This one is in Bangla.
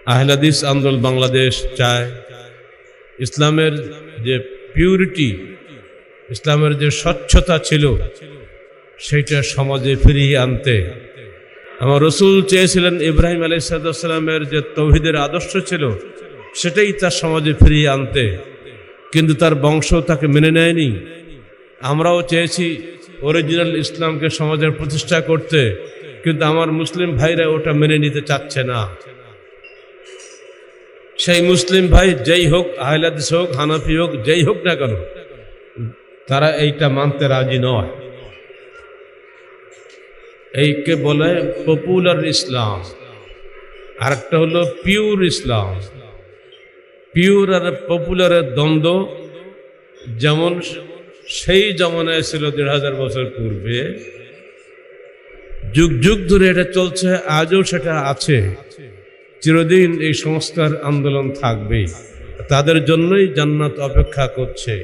আহলে হাদিস আন্দোলন বাংলাদেশ চায় ইসলামের যে পিউরিটি, ইসলামের যে স্বচ্ছতা ছিল সেইটা সমাজে ফিরিয়ে আনতে। আমার রসুল চেয়েছিলেন ইব্রাহিম আলাইহিসসালামের যে তৌহিদের আদর্শ ছিল সেটাই তার সমাজে ফিরিয়ে আনতে, কিন্তু তার বংশ তাকে মেনে নেয়নি। আমরাও চেয়েছি অরিজিনাল ইসলামকে সমাজের প্রতিষ্ঠা করতে, কিন্তু আমার মুসলিম ভাইরা ওটা মেনে নিতে চাচ্ছে না। সেই মুসলিম ভাই যেই হোক, আহলে হাদিস হোক, হানাফি হোক, যেই হোক না কেন, তারা এইটা মানতে রাজি নয়। এইকে বলে পপুলার ইসলাম, আর একটা হলো পিওর ইসলাম। পিওর আর পপুলারের দ্বন্দ্ব যেমন সেই জমানায় ছিল ১৫০০ বছর পূর্বে, যুগ যুগ ধরে এটা চলছে, আজও সেটা আছে। চিরদিন এই সংস্কার আন্দোলন থাকবেই, তাদের জন্যই জান্নাত অপেক্ষা করছে।